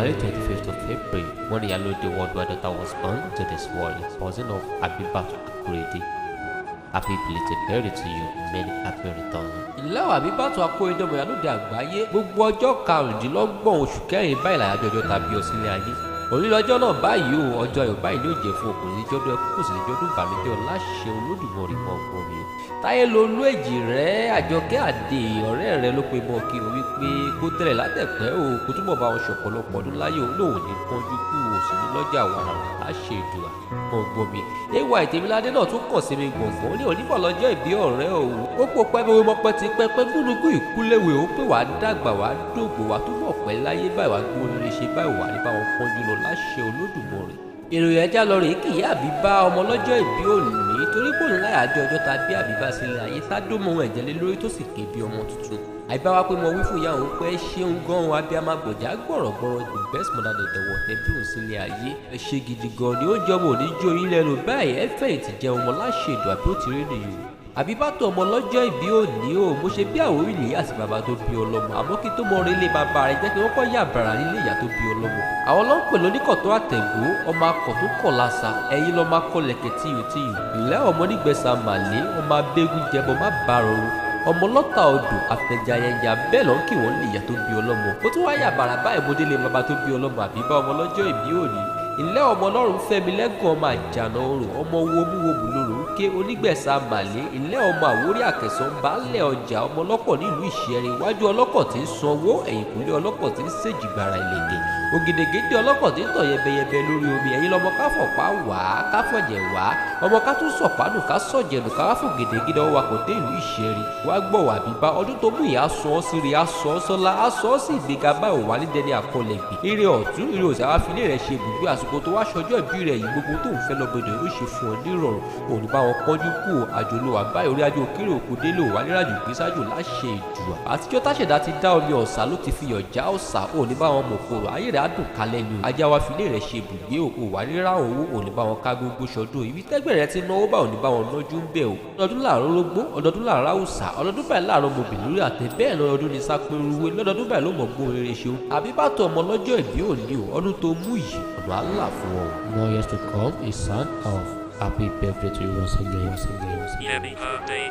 January 25th of April, when Iyalode worldwide daughter was born to this world, cousin of Abibatu Akorede. Happy belated birthday to you, many happy returns. Ìlẹ́ o Abibatu Akorede ọmọ Ìyálóde àgbáyé, gbogbo ọjọ́ karùndínlọ́gbọ̀n oṣù kẹrin báyìí làyájọ́ ọjọ́ tàbí ọsílẹ̀ ayé. Òní lọ́jọ́ náà báyìí o, ọjọ́ ayọ̀ báyìí ni ó jẹ́ fún ọkùnrin níjọ́dún ẹkú kò sì níjọ́dún ìbànújẹ́ láṣẹ Olódùmarè mọ́ ọkọ mi. Táyé lolú èjì rẹ̀ Àjọkẹ́ Àdè ọ̀rẹ́ rẹ̀ ló pe mọ́ kí o wípé kó tẹ̀lẹ̀ látẹ̀pẹ́ o, kó túbọ̀ bá wọn ṣọ̀pọ̀lọpọ̀ ọdún láyé o, lóun ní pọ́njú kú o sì ní lọ́jà wàrà láṣẹ Èdùà mọ́ gbọ́ mi. Ewa Ìtẹ̀míládé náà tún kàn sí mi gbọ̀ngbọ̀n ní onímọ̀ lọ́jọ́ ìbí ọ̀rẹ́ o. Ó pò pẹ́ bẹ́ẹ̀ mọ́ pẹ́ ti pẹ́pẹ́ gbúnugbú ìkúléwé ó pé wàá dàgbà wàá dògbò wàá túbọ̀ pẹ́ láyé báyìí wàá gbóni lè ṣe báyìí wàá ní báwọn pọ́njú lọ láṣẹ Olódùmarè. Ìròyìn ẹja lọ rèé kì í Àbíbá ọmọ lọ́jọ́ ìbí òní torí kò ní láyàjọ ọjọ́ ta bí Àbíbá sílẹ̀ ayé sádómọ ẹ̀jẹ̀ lé lórí tó sì ké bí ọmọ tuntun. Àbíbá wa pé mo wí fún ìyá òun pé ṣéun gan-an abiyamọ gbọ̀jà gbọ̀rọ̀gbọ̀rọ̀ the best mother than the world ẹbí òun sílẹ̀ ayé. Ẹ ṣe gidi gan ni ó jọmọ òní jó yín lẹ́nu báyìí ẹ fẹ̀yìntì jẹun ọmọ láṣẹ Èdùà àbí ó ti rí nìyí. Àbíbátù ọmọ lọ́jọ́ ìbí òní o mo ṣe bí Àwórì ìyá àti bàbá tó bí ọlọ́mọ àmọ́ kí tó mọ orí ilé bàbá rẹ̀ jẹ́ kí wọ́n kọ́ yà bàrà nílé ìyá tó bí ọlọ́mọ. Àwọn ló ń pè lóníkọ̀tọ́ àtẹ̀gbó ọmọ akọ̀ tó kọ̀ lásà ẹ̀yin lọ́ máa kọ́ lẹ̀kẹ̀ tíyùtíyù. Ìlẹ́ ọmọ nígbẹ̀sà màlẹ́ ọmọ abẹ́gun jẹbọ má bá rọrùn ọmọ lọ́tà odò àfẹ̀jàyẹ̀yà bẹ́ẹ̀ lọ́n kí wọ́n lè ìyá tó bí ọlọ́mọ. Ó tún wáyà bàrà báyìí mo délé bàbá tó bí ọlọ́mọ Àbíbá ọmọ lọ́jọ́ ìbí òní. Ilé ọmọ ọlọ́run fẹ́mi lẹ́gàn ọmọ àjànà orò ọmọ womúwomù lòrò ń ké onígbẹ̀sà màlẹ́ ilé ọmọ Àwórì àkẹsàn baálẹ̀ ọjà ọmọ ọlọ́kọ̀ nílùú Ìṣẹ̀rin iwájú ọlọ́kọ̀ tí ń sanwó ẹ̀yìnkùlé ọlọ́kọ̀ tí ń ṣèjìgbara ìlẹ̀kẹ̀ ògèdègèdè ọlọ́kọ̀ tí ń tọ̀ yẹbẹyẹbẹ lórí omi ẹ̀yin lọmọ káfọ̀pá wá káfọ̀jẹ̀ wá ọmọ ká tún sọ̀pánù ká sọ̀jẹ̀nù ká wá fò gèdègèdè ọwọ́ akọ̀dé ìlú Ìṣẹ̀rin wá gbọ̀ wà Àbíbá ọdún tó mú ìyá sọ ọ́ sí rí aṣọ ọ́ sọ́lá aṣọ ọ́ sí ìgbéga báyìí wà ní dẹni àkọlẹ̀gbẹ̀ ire ọ̀tún ire òsì àwọn afilé rẹ̀ ṣe ibùgbé àsìkò tó wá ṣọjọ́ ìbí rẹ̀ yìí gbogbo tó ń fẹ́ lọ́gbọ̀dọ̀ yóò ṣe fún ọ nírọ̀rùn òní bá wọn pọ́njú kú àjòlò àbáyé orí ajé òkèrè òkú délé òwà nírajò gbésájò láṣẹ Èdùà àtijọ́ táṣẹ̀dá ti dá omi ọ̀sà ló ti fi ọ̀já ọ̀sà òní bá wọn mọ̀ kóró ayé rẹ̀ á dùn kalẹ̀ ni ajá wa filé rẹ̀ ṣe ibùgbé òwà rírà owó òní bá wọn ká gbogbo ṣọdún ibi tẹ́gbẹ̀ rẹ̀ ti náwó bá òní bá wọn nájú ń bẹ̀ o ọdọọdún láàárọ̀ rógbó ọdọọdún láàárọ̀ àwùsà ọdọọdún báyìí láàárọ̀ mobìnrin lórí àtẹ bẹ́ẹ̀ lọ́dọọdún ní sápẹ́rúwé lọ́dọọdún báyìí ló mọ̀ gbóhùn rere ṣeun Àbíbátù ọmọ lọ́jọ́ ìbí òní o ọdún tó mú yìí ọ̀nà àlà fún ọ. More years to come, a son of happy birthday to you once again. Happy birthday,